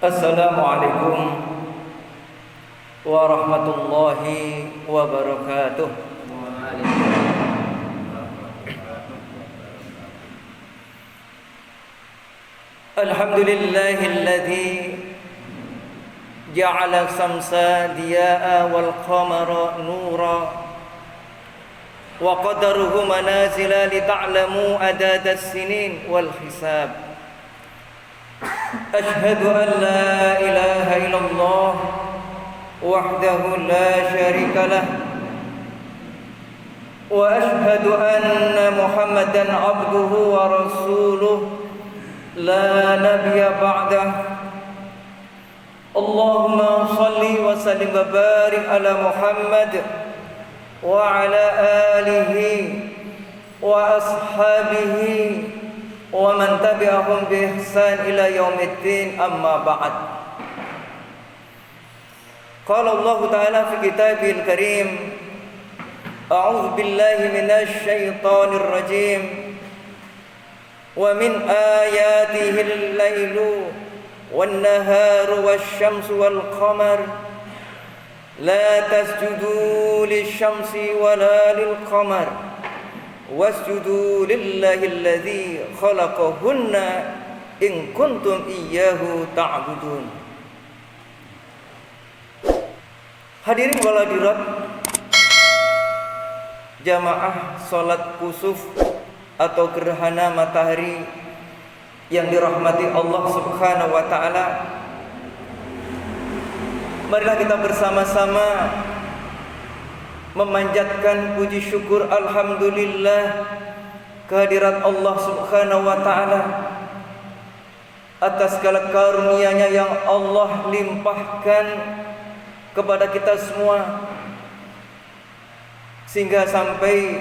Assalamualaikum warahmatullahi wabarakatuh. Alhamdulillahilladzi ja'ala samsa diya'a wal qamara nura wa qadaruhu manazila li ta'lamu adada as-sinin wal hisab. أشهد أن لا إله إلا الله وحده لا شريك له وأشهد أن محمدا عبده ورسوله لا نبي بعده اللهم صل وسلم وبارك على محمد وعلى آله وأصحابه ومن تبعهم بإحسان إلى يوم الدين أما بعد. قال الله تعالى في كتابه الكريم أعوذ بالله من الشيطان الرجيم ومن آياته الليل والنهار والشمس والقمر لا تسجدوا للشمس ولا للقمر wasjudu lillahi alladzi khalaqahunna in kuntum iyyahu ta'budun. Hadirin wal hadirat jamaah salat kusuf atau gerhana matahari yang dirahmati Allah Subhanahu wa taala, marilah kita bersama-sama memanjatkan puji syukur alhamdulillah kehadirat Allah Subhanahu wa taala atas segala karunia-Nya yang Allah limpahkan kepada kita semua, sehingga sampai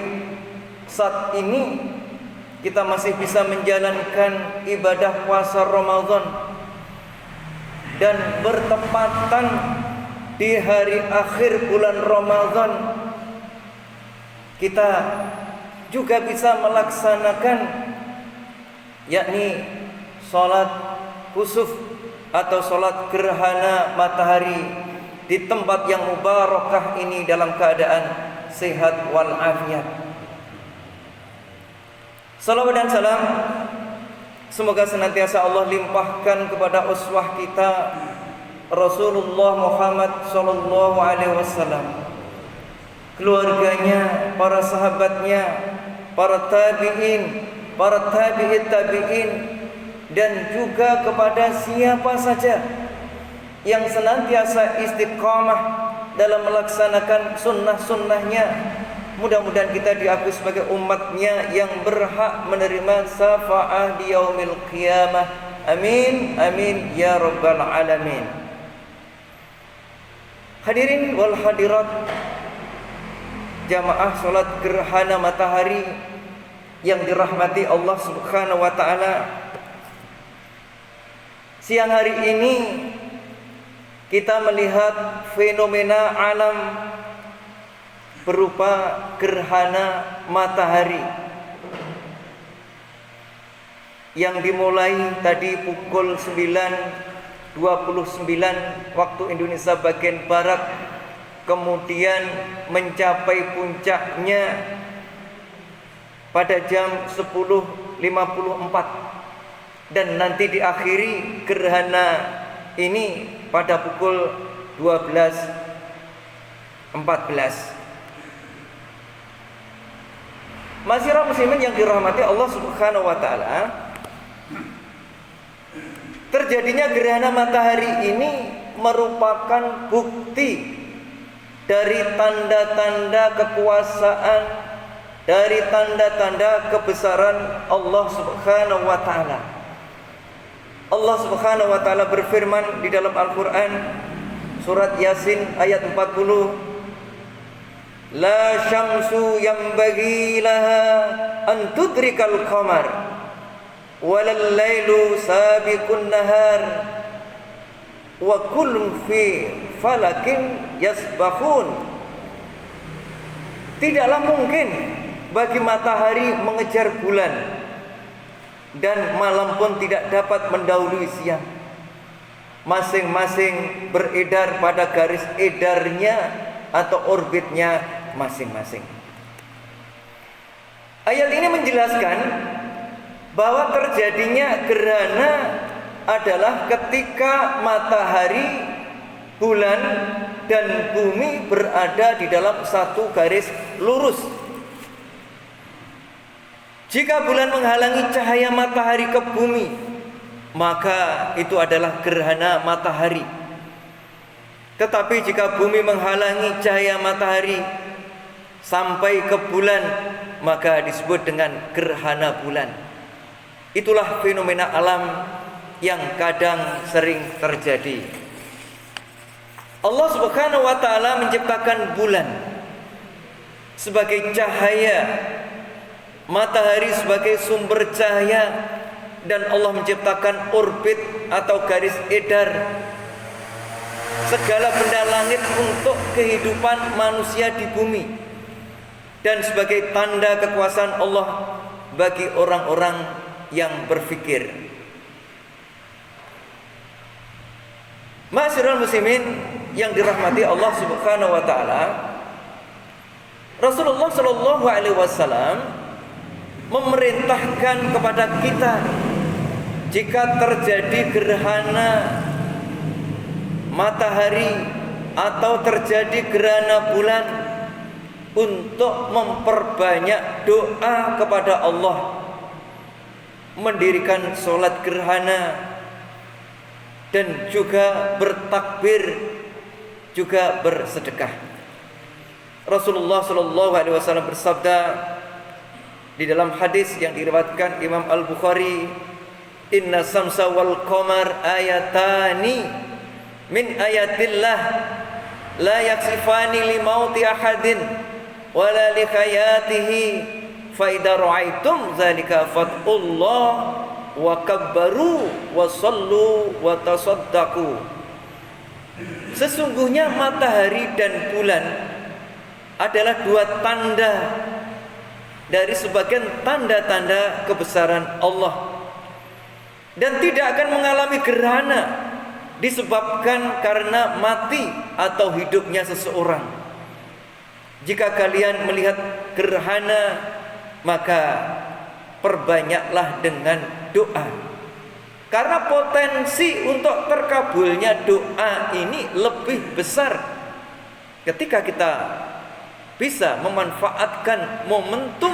saat ini kita masih bisa menjalankan ibadah puasa Ramadan dan bertepatan di hari akhir bulan Ramadan kita juga bisa melaksanakan yakni salat kusuf atau salat gerhana matahari di tempat yang mubarakah ini dalam keadaan sehat walafiat. Salawat dan salam semoga senantiasa Allah limpahkan kepada uswah kita Rasulullah Muhammad sallallahu alaihi wasallam, keluarganya, para sahabatnya, para tabi'in, para tabi'it tabi'in, dan juga kepada siapa saja yang senantiasa istiqamah dalam melaksanakan sunnah-sunnahnya. Mudah-mudahan kita diakui sebagai umatnya yang berhak menerima syafaat di yaumil qiyamah. Amin, amin ya rabbal alamin. Hadirin wal hadirat jamaah salat gerhana matahari yang dirahmati Allah Subhanahu wa taala, siang hari ini kita melihat fenomena alam berupa gerhana matahari yang dimulai tadi pukul 9.29 waktu Indonesia bagian barat, kemudian mencapai puncaknya pada jam 10.54 dan nanti diakhiri gerhana ini pada pukul 12.14. Masyarakat muslimin yang dirahmati Allah Subhanahu wa taala, terjadinya gerhana matahari ini merupakan bukti dari tanda-tanda kekuasaan, dari tanda-tanda kebesaran Allah Subhanahu wa taala. Allah Subhanahu wa taala berfirman di dalam Al-Qur'an surat Yasin ayat 40, La syamsu yanbaghi laha an tudrikal qamar walal lailu sabiqun nahar wa kullun fi falakin yasbahun. Tidaklah mungkin bagi matahari mengejar bulan, dan malam pun tidak dapat mendahului siang. masing-masing beredar pada garis edarnya atau orbitnya masing-masing. Ayat ini menjelaskan bahwa terjadinya gerhana adalah ketika matahari, bulan, dan bumi berada di dalam satu garis lurus. Jika bulan menghalangi cahaya matahari ke bumi, maka itu adalah gerhana matahari. Tetapi jika bumi menghalangi cahaya matahari sampai ke bulan, maka disebut dengan gerhana bulan. Itulah fenomena alam yang kadang sering terjadi. Allah Subhanahu wa taala menciptakan bulan sebagai cahaya, matahari sebagai sumber cahaya, dan Allah menciptakan orbit atau garis edar segala benda langit untuk kehidupan manusia di bumi, dan sebagai tanda kekuasaan Allah bagi orang-orang yang berfikir. Ma'asyiral muslimin yang dirahmati Allah Subhanahu wa taala, Rasulullah sallallahu alaihi wasallam memerintahkan kepada kita jika terjadi gerhana matahari atau terjadi gerhana bulan untuk memperbanyak doa kepada Allah, mendirikan sholat gerhana, dan juga bertakbir, juga bersedekah. Rasulullah sallallahu alaihi wasallam bersabda di dalam hadis yang diriwayatkan Imam Al-Bukhari, "Inna samsa wal qamar ayatani min ayatillah la yaksifani li mauti ahadin wala li hayatihi fa idza ra'aitum dzalika fatullah wa kabbaru wa sallu wa tasaddaqu." Sesungguhnya matahari dan bulan adalah dua tanda dari sebagian tanda-tanda kebesaran Allah, dan tidak akan mengalami gerhana disebabkan karena mati atau hidupnya seseorang. Jika kalian melihat gerhana, maka perbanyaklah dengan doa, karena potensi untuk terkabulnya doa ini lebih besar ketika kita bisa memanfaatkan momentum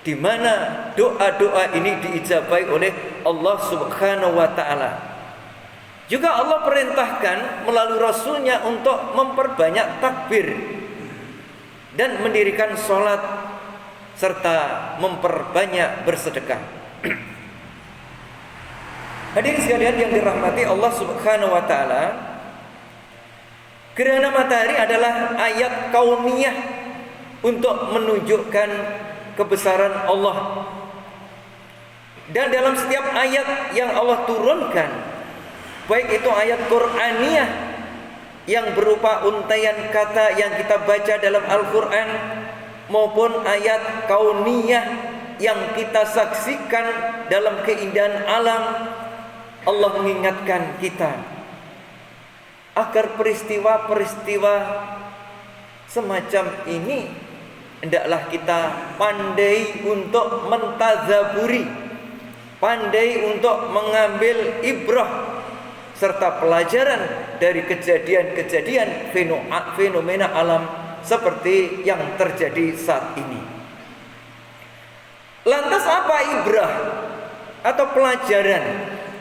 di mana doa-doa ini diijabahi oleh Allah Subhanahu wa taala. Juga Allah perintahkan melalui Rasulnya untuk memperbanyak takbir dan mendirikan sholat serta memperbanyak bersedekah. Hadirin sekalian yang dirahmati Allah Subhanahu wa taala, gerhana matahari adalah ayat kauniyah untuk menunjukkan kebesaran Allah. Dan dalam setiap ayat yang Allah turunkan, baik itu ayat Qur'aniyah yang berupa untaian kata yang kita baca dalam Al-Quran, maupun ayat kauniyah yang kita saksikan dalam keindahan alam, Allah mengingatkan kita agar peristiwa-peristiwa semacam ini hendaklah kita pandai untuk mentazaburi, pandai untuk mengambil ibrah serta pelajaran dari kejadian-kejadian fenomena alam seperti yang terjadi saat ini. Lantas apa ibrah atau pelajaran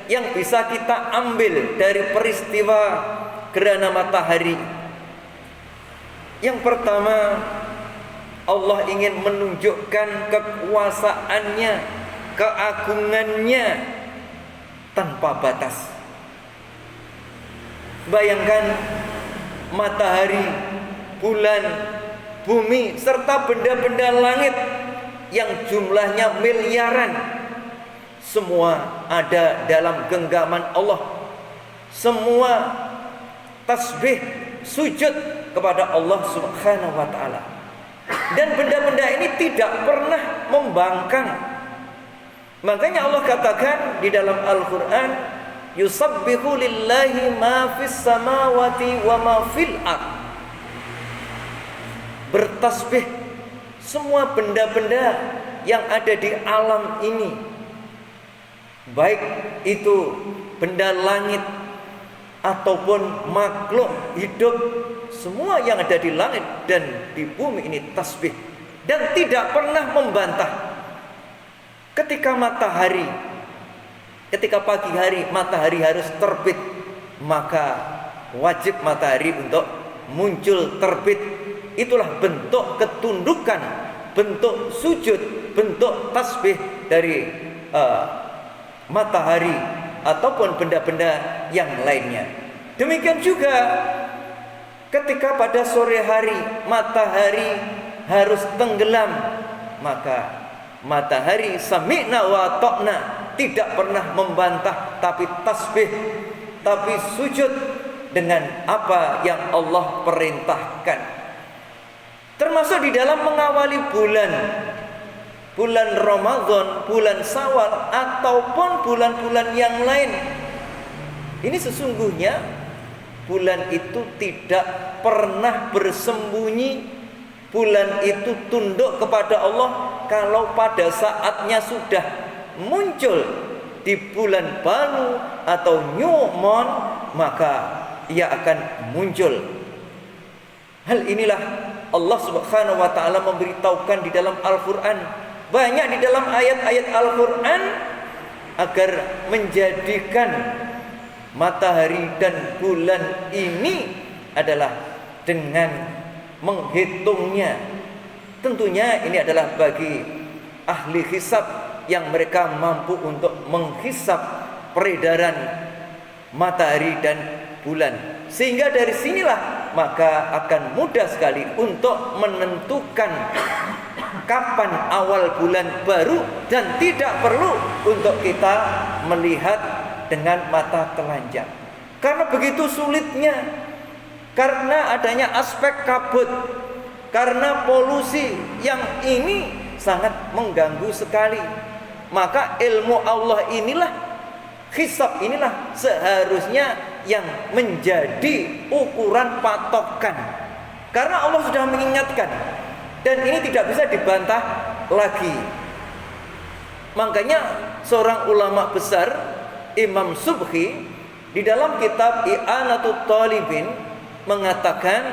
yang bisa kita ambil dari peristiwa gerhana matahari? Yang pertama, Allah ingin menunjukkan kekuasaannya, keagungannya tanpa batas. Bayangkan matahari, bulan, bumi, serta benda-benda langit yang jumlahnya miliaran, semua ada dalam genggaman Allah. Semua tasbih, sujud kepada Allah Subhanahu wa ta'ala. Dan benda-benda ini tidak pernah membangkang. Makanya Allah katakan di dalam Al-Quran, Yusabbihu lillahi ma fis samawati wa ma fil ard. Bertasbih semua benda-benda yang ada di alam ini, baik itu benda langit ataupun makhluk hidup, semua yang ada di langit dan di bumi ini tasbih dan tidak pernah membantah. Ketika pagi hari matahari harus terbit, maka wajib matahari untuk muncul terbit. Itulah bentuk ketundukan, bentuk sujud, bentuk tasbih dari matahari ataupun benda-benda yang lainnya. Demikian juga ketika pada sore hari matahari harus tenggelam, maka matahari sami'na wa ta'na, tidak pernah membantah, tapi tasbih, tapi sujud dengan apa yang Allah perintahkan. Termasuk di dalam mengawali bulan Ramadan, bulan Syawal ataupun bulan-bulan yang lain. Ini sesungguhnya bulan itu tidak pernah bersembunyi. Bulan itu tunduk kepada Allah. Kalau pada saatnya sudah muncul di bulan baru atau new moon, maka ia akan muncul. Hal inilah Allah Subhanahu wa taala memberitahukan di dalam Al-Qur'an, banyak di dalam ayat-ayat Al-Qur'an, agar menjadikan matahari dan bulan ini adalah dengan menghitungnya. Tentunya ini adalah bagi ahli hisab yang mereka mampu untuk menghisab peredaran matahari dan bulan. Sehingga dari sinilah maka akan mudah sekali untuk menentukan kapan awal bulan baru, dan tidak perlu untuk kita melihat dengan mata telanjang. Karena begitu sulitnya, karena adanya aspek kabut, karena polusi yang ini sangat mengganggu sekali. Maka ilmu Allah inilah, hisab inilah seharusnya yang menjadi ukuran patokan. Karena Allah sudah mengingatkan, dan ini tidak bisa dibantah lagi. Makanya seorang ulama besar, Imam Subki, di dalam kitab I'anatut Talibin mengatakan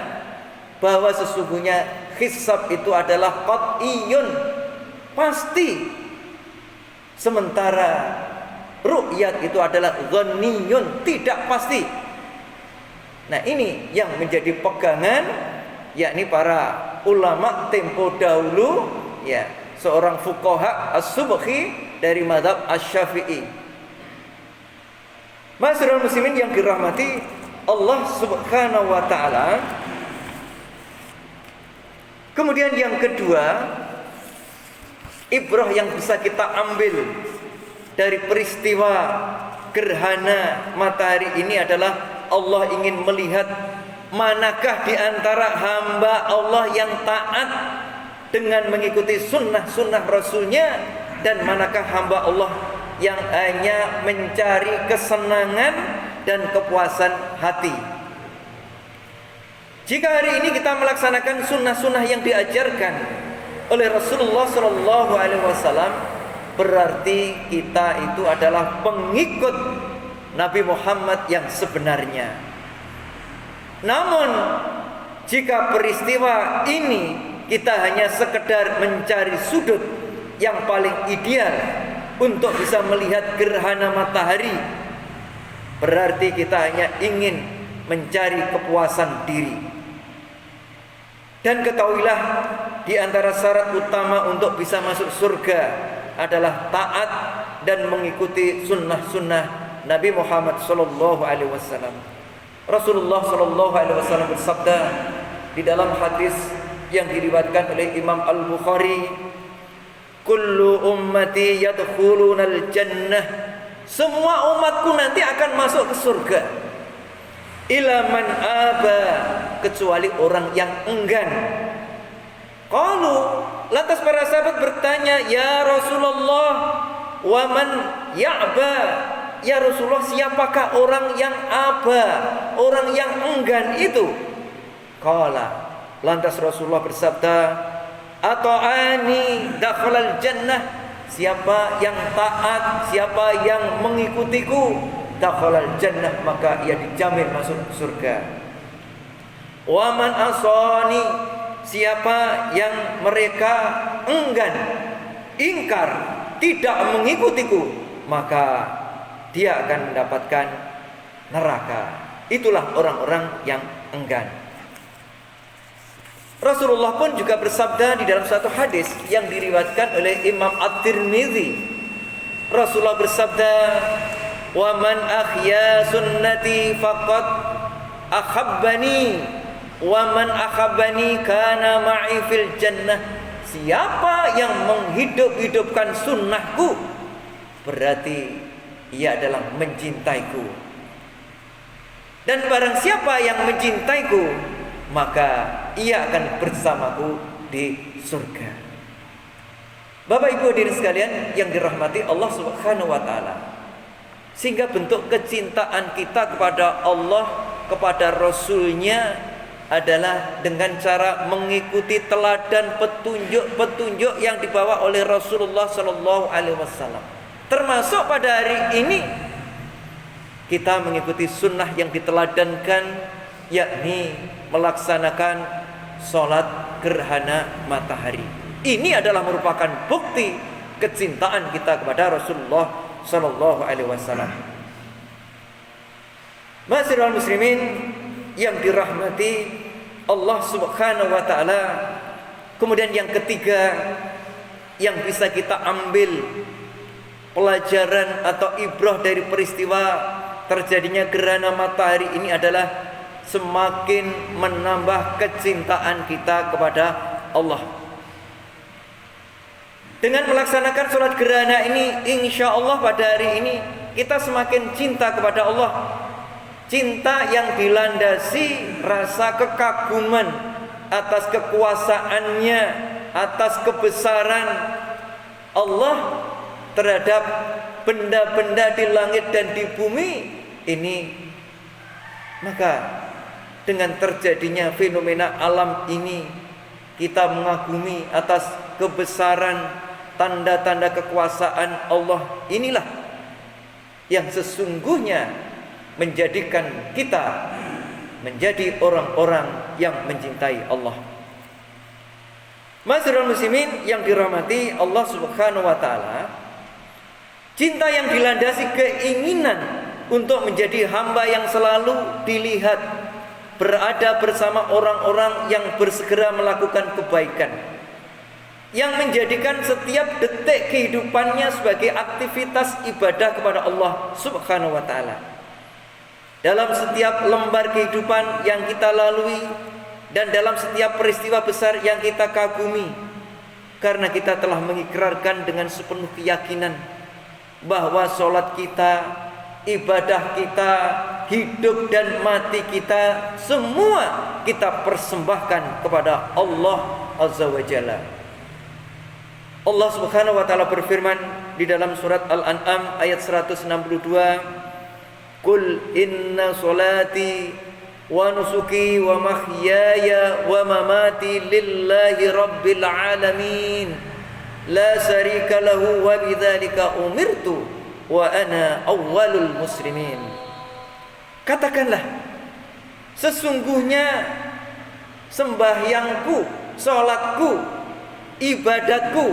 bahwa sesungguhnya hisab itu adalah qat'iyun, pasti. Sementara ru'yat itu adalah dhanniyun, tidak pasti. Nah, ini yang menjadi pegangan, yakni para ulama tempo dahulu, ya, seorang fuqaha as-Subki dari mazhab asy-Syafi'i. Masyarul muslimin yang dirahmati Allah Subhanahu wa taala. Kemudian yang kedua, ibrah yang bisa kita ambil dari peristiwa gerhana matahari ini adalah Allah ingin melihat manakah di antara hamba Allah yang taat dengan mengikuti sunnah-sunnah Rasulnya, dan manakah hamba Allah yang hanya mencari kesenangan dan kepuasan hati. Jika hari ini kita melaksanakan sunnah-sunnah yang diajarkan oleh Rasulullah SAW, berarti kita itu adalah pengikut Nabi Muhammad yang sebenarnya. Namun jika peristiwa ini kita hanya sekedar mencari sudut yang paling ideal untuk bisa melihat gerhana matahari, berarti kita hanya ingin mencari kepuasan diri. Dan ketahuilah, di antara syarat utama untuk bisa masuk surga adalah taat dan mengikuti sunnah-sunnah Nabi Muhammad SAW. Rasulullah SAW bersabda di dalam hadis yang diriwayatkan oleh Imam Al-Bukhari, kullu ummati yadkhulunal jannah, semua umatku nanti akan masuk ke surga, ila man aba, kecuali orang yang enggan. Qalu, lantas para sahabat bertanya, ya Rasulullah, wa man ya'ba, "Ya Rasulullah, siapakah orang yang aba, orang yang enggan itu?" Qala, lantas Rasulullah bersabda, "Ata'ani dakhalal jannah." Siapa yang taat, siapa yang mengikutiku, dakhalal jannah, maka ia dijamin masuk surga. Wa man asani, siapa yang mereka enggan, ingkar, tidak mengikutiku, maka dia akan mendapatkan neraka. Itulah orang-orang yang enggan. Rasulullah pun juga bersabda di dalam satu hadis yang diriwayatkan oleh Imam At-Tirmidzi. Rasulullah bersabda, "Wa man ahya sunnati faqad akhabbani, wa man akhabbani kana ma'i fil jannah." Siapa yang menghidup-hidupkan sunnahku, berarti ia adalah mencintaiku. Dan barang siapa yang mencintaiku, maka ia akan bersamaku di surga. Bapak Ibu hadirin sekalian yang dirahmati Allah Subhanahu wa taala. Sehingga bentuk kecintaan kita kepada Allah, kepada Rasul-Nya adalah dengan cara mengikuti teladan petunjuk-petunjuk yang dibawa oleh Rasulullah sallallahu alaihi wasallam. Termasuk pada hari ini kita mengikuti sunnah yang diteladankan, yakni melaksanakan sholat gerhana matahari. Ini adalah merupakan bukti kecintaan kita kepada Rasulullah sallallahu alaihi wasallam. Ma'asyiral muslimin yang dirahmati Allah Subhanahu wa taala. Kemudian yang ketiga yang bisa kita ambil pelajaran atau ibrah dari peristiwa terjadinya gerhana matahari ini adalah semakin menambah kecintaan kita kepada Allah. Dengan melaksanakan sholat gerhana ini, insya Allah pada hari ini kita semakin cinta kepada Allah. Cinta yang dilandasi rasa kekaguman atas kekuasaannya, atas kebesaran Allah terhadap benda-benda di langit dan di bumi ini. Maka dengan terjadinya fenomena alam ini, kita mengagumi atas kebesaran, tanda-tanda kekuasaan Allah. Inilah yang sesungguhnya menjadikan kita menjadi orang-orang yang mencintai Allah. Ma'asyiral muslimin yang dirahmati Allah Subhanahu wa taala, cinta yang dilandasi keinginan untuk menjadi hamba yang selalu dilihat berada bersama orang-orang yang bersegera melakukan kebaikan, yang menjadikan setiap detik kehidupannya sebagai aktivitas ibadah kepada Allah Subhanahu wa taala. Dalam setiap lembar kehidupan yang kita lalui dan dalam setiap peristiwa besar yang kita kagumi, karena kita telah mengikrarkan dengan sepenuh keyakinan bahwa sholat kita, ibadah kita, hidup dan mati kita, semua kita persembahkan kepada Allah Azza wa Jalla. Allah Subhanahu wa taala berfirman di dalam surat Al-An'am ayat 162, "Qul inna salati wa nusuki wa mahyaya wa mamati lillahi rabbil alamin, la syarika lahu wa bidzalika umirtu wa ana awwalul muslimin." Katakanlah, sesungguhnya sembahyangku, salatku, ibadatku,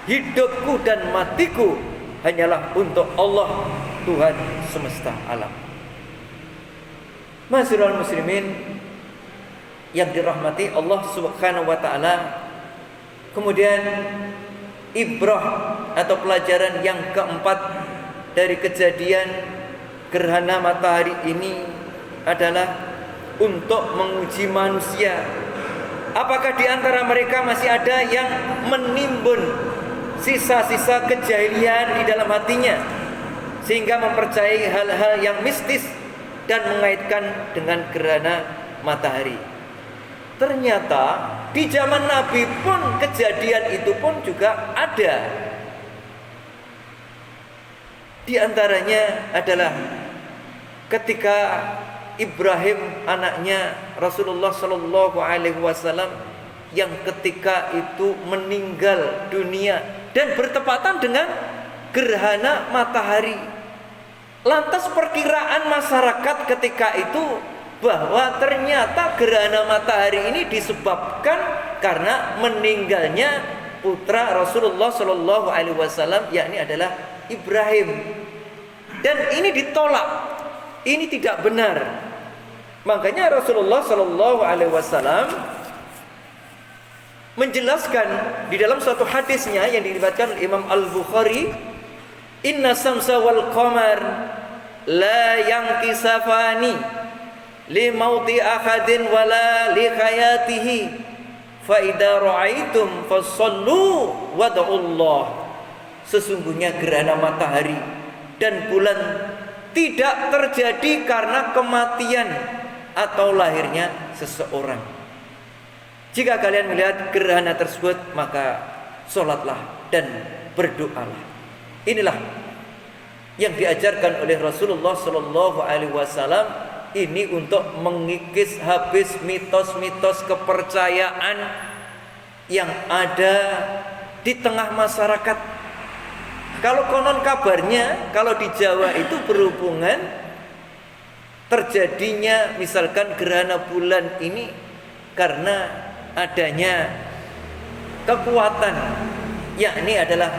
hidupku dan matiku hanyalah untuk Allah, Tuhan semesta alam. Ma'asyiral muslimin yang dirahmati Allah Subhanahu wa taala. Kemudian ibrah atau pelajaran yang keempat dari kejadian gerhana matahari ini adalah untuk menguji manusia. Apakah di antara mereka masih ada yang menimbun sisa-sisa kejahilian di dalam hatinya, sehingga mempercayai hal-hal yang mistis dan mengaitkan dengan gerhana matahari. Ternyata di zaman Nabi pun kejadian itu pun juga ada. Di antaranya adalah ketika Ibrahim anaknya Rasulullah Shallallahu Alaihi Wasallam yang ketika itu meninggal dunia dan bertepatan dengan gerhana matahari. Lantas perkiraan masyarakat ketika itu bahwa ternyata gerhana matahari ini disebabkan karena meninggalnya putra Rasulullah Shallallahu Alaihi Wasallam, yakni adalah Ibrahim. Dan ini ditolak, ini tidak benar. Makanya Rasulullah Shallallahu Alaihi Wasallam menjelaskan di dalam suatu hadisnya yang diriwayatkan oleh Imam Al-Bukhari, inna samsa wal qamar la yankisafani li mauti ahadin wala li hayatihi fa idza ra'aitum fasallu wad'ullah. Sesungguhnya gerhana matahari dan bulan tidak terjadi karena kematian atau lahirnya seseorang. Jika kalian melihat gerhana tersebut, maka sholatlah dan berdoalah. Inilah yang diajarkan oleh Rasulullah Shallallahu Alaihi Wasallam, ini untuk mengikis habis mitos-mitos kepercayaan yang ada di tengah masyarakat. Kalau konon kabarnya, kalau di Jawa itu berhubungan terjadinya misalkan gerhana bulan ini karena adanya kekuatan, yakni adalah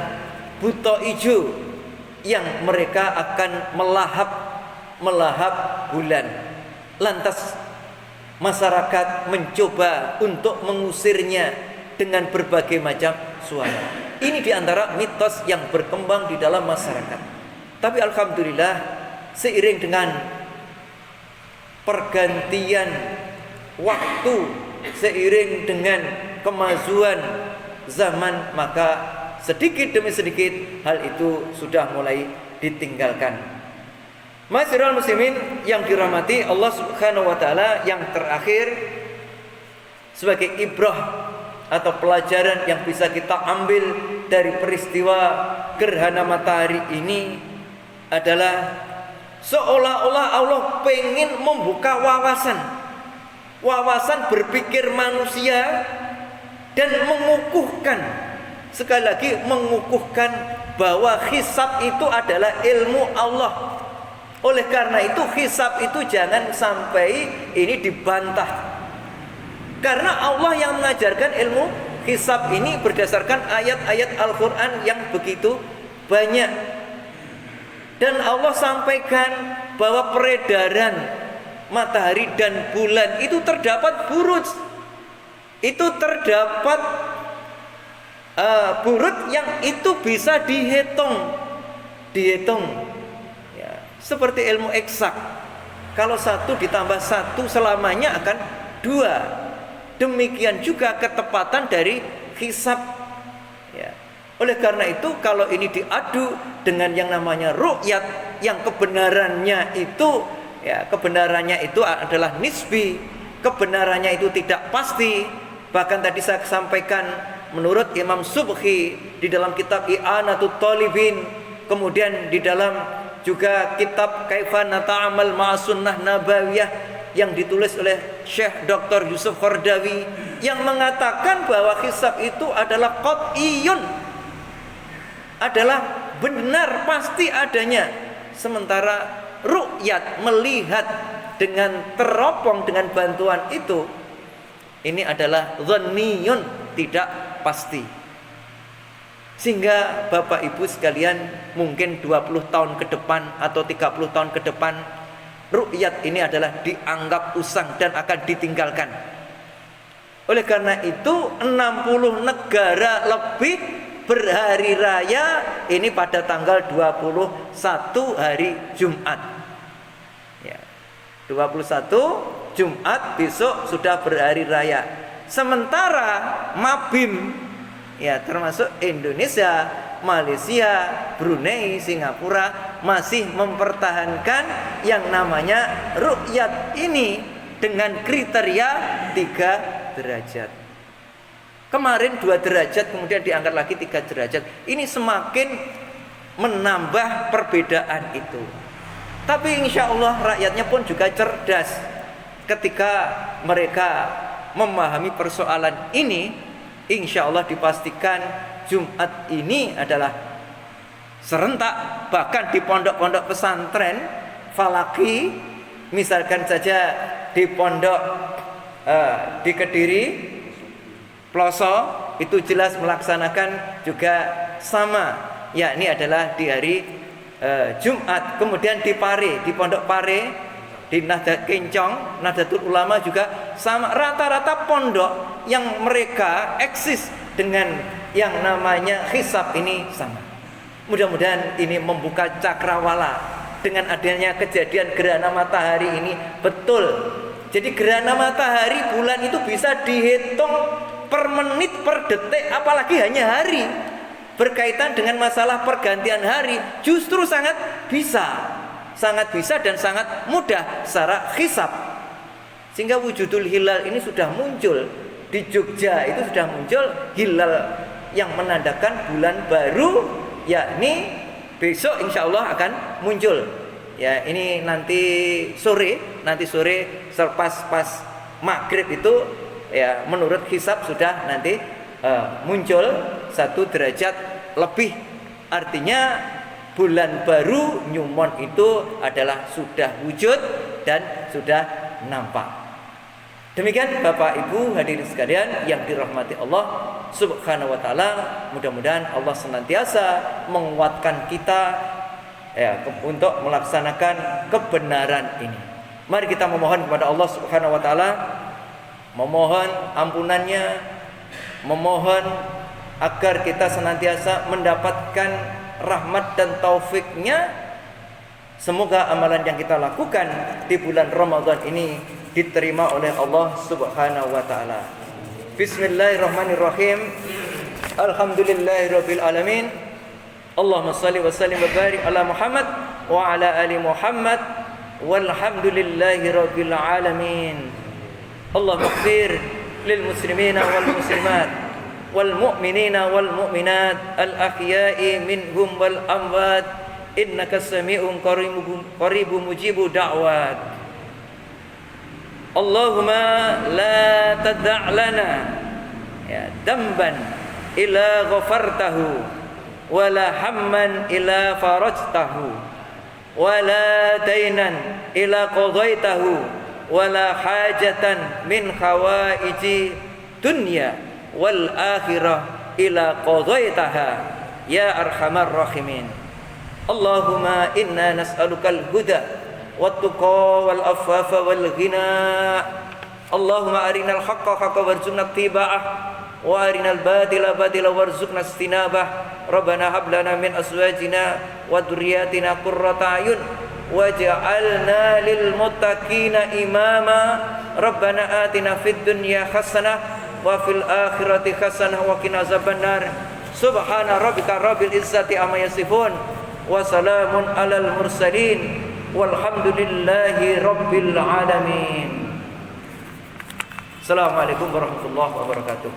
buto ijo yang mereka akan melahap bulan. Lantas masyarakat mencoba untuk mengusirnya dengan berbagai macam suara. Ini diantara mitos yang berkembang di dalam masyarakat. Tapi alhamdulillah, seiring dengan pergantian waktu, seiring dengan kemajuan zaman, maka sedikit demi sedikit hal itu sudah mulai ditinggalkan. Masyiral muslimin yang dirahmati Allah Subhanahu wa taala, yang terakhir sebagai ibrah atau pelajaran yang bisa kita ambil dari peristiwa gerhana matahari ini adalah seolah-olah Allah pengen membuka wawasan berpikir manusia dan mengukuhkan, sekali lagi mengukuhkan bahwa hisab itu adalah ilmu Allah. Oleh karena itu hisab itu jangan sampai ini dibantah. Karena Allah yang mengajarkan ilmu hisab ini berdasarkan ayat-ayat Al-Quran yang begitu banyak. Dan Allah sampaikan bahwa peredaran matahari dan bulan itu terdapat buruj. Itu terdapat buruj yang itu bisa dihitung ya, seperti ilmu eksak. Kalau 1 ditambah 1 selamanya akan 2. Demikian juga ketepatan dari hisab ya. Oleh karena itu kalau ini diadu dengan yang namanya ru'yat, yang kebenarannya itu adalah nisbi, kebenarannya itu tidak pasti. Bahkan tadi saya sampaikan menurut Imam Subki di dalam kitab I'anatul Talibin, kemudian di dalam juga kitab Kaifa Nata'amal Ma'asunnah Nabawiyah yang ditulis oleh Syekh Dr. Yusuf Qardawi, yang mengatakan bahwa hisab itu adalah qat'iyun, adalah benar pasti adanya. Sementara ru'yat, melihat dengan teropong dengan bantuan itu, ini adalah dhanniyun, tidak pasti. Sehingga Bapak Ibu sekalian, mungkin 20 tahun ke depan atau 30 tahun ke depan, ru'yat ini adalah dianggap usang dan akan ditinggalkan. Oleh karena itu 60 negara lebih berhari raya ini pada tanggal 21 hari Jumat ya, 21 Jumat besok sudah berhari raya. Sementara Mabim ya, termasuk Indonesia, Malaysia, Brunei, Singapura masih mempertahankan yang namanya ru'yat ini dengan kriteria 3 derajat. Kemarin 2 derajat, kemudian diangkat lagi 3 derajat. Ini semakin menambah perbedaan itu. Tapi insya Allah rakyatnya pun juga cerdas ketika mereka memahami persoalan ini. Insya Allah dipastikan Jumat ini adalah serentak. Bahkan di pondok-pondok pesantren Falaki, misalkan saja di pondok di Kediri, Ploso, itu jelas melaksanakan juga sama, yakni adalah di hari Jumat. Kemudian di Pare, di Pondok Pare, di Nahdlatul Kencong, Nahdlatul Ulama juga sama. Rata-rata pondok yang mereka eksis dengan yang namanya hisab ini sama. Mudah-mudahan ini membuka cakrawala dengan adanya kejadian gerhana matahari ini. Betul. Jadi gerhana matahari bulan itu bisa dihitung per menit, per detik, apalagi hanya hari. Berkaitan dengan masalah pergantian hari justru sangat bisa dan sangat mudah secara hisab. Sehingga wujudul hilal ini sudah muncul di Jogja, itu sudah muncul hilal yang menandakan bulan baru, yakni besok insya Allah akan muncul. Ya, ini nanti sore selepas pas maghrib itu ya menurut hisab sudah nanti muncul 1 derajat lebih. Artinya bulan baru Nyumon itu adalah sudah wujud dan sudah nampak. Demikian Bapak Ibu hadirin sekalian yang dirahmati Allah Subhanahu wa taala. Mudah-mudahan Allah senantiasa menguatkan kita ya untuk melaksanakan kebenaran ini. Mari kita memohon kepada Allah Subhanahu wa taala, memohon ampunannya, memohon agar kita senantiasa mendapatkan rahmat dan taufiknya. Semoga amalan yang kita lakukan di bulan Ramadan ini diterima oleh Allah Subhanahu wa taala. Bismillahirrahmanirrahim. Alhamdulillahirabbil alamin. Allahumma shalli wa sallim wa barik ala Muhammad wa ala ali Muhammad walhamdulillahirabbil alamin. Allahumma ighfir lil muslimina wal muslimat wal mu'minina wal mu'minat al ahya'i minhum wal amwat innaka sami'un qaribun mujibu da'wat. Allahumma la tada' lana ya damban illa ghafartahu wala hamman illa farajtahu wala dainan illa qadaitahu wala hajatan min hawaiji dunya wal akhirah ila qadaitaha ya arhamar rahimin. Allahumma inna nas'alukal huda wat-tuqa wal afafa wal ghina. Allahumma arinal haqqa haqqan warzuqna ittiba'ah wa arinal batila batila warzuqna istinabah. Rabbana hab lana min azwajina wa dhurriyyatina qurrata a'yun waj'alna lil muttaqina imama. Rabbana atina fid dunya hasanah wa fil akhirati hasanah wa qina azabannar. Subhana rabbika rabbil izzati amma yasifun wa salamun alal mursalin walhamdulillahi rabbil alamin. Assalamualaikum warahmatullahi wabarakatuh.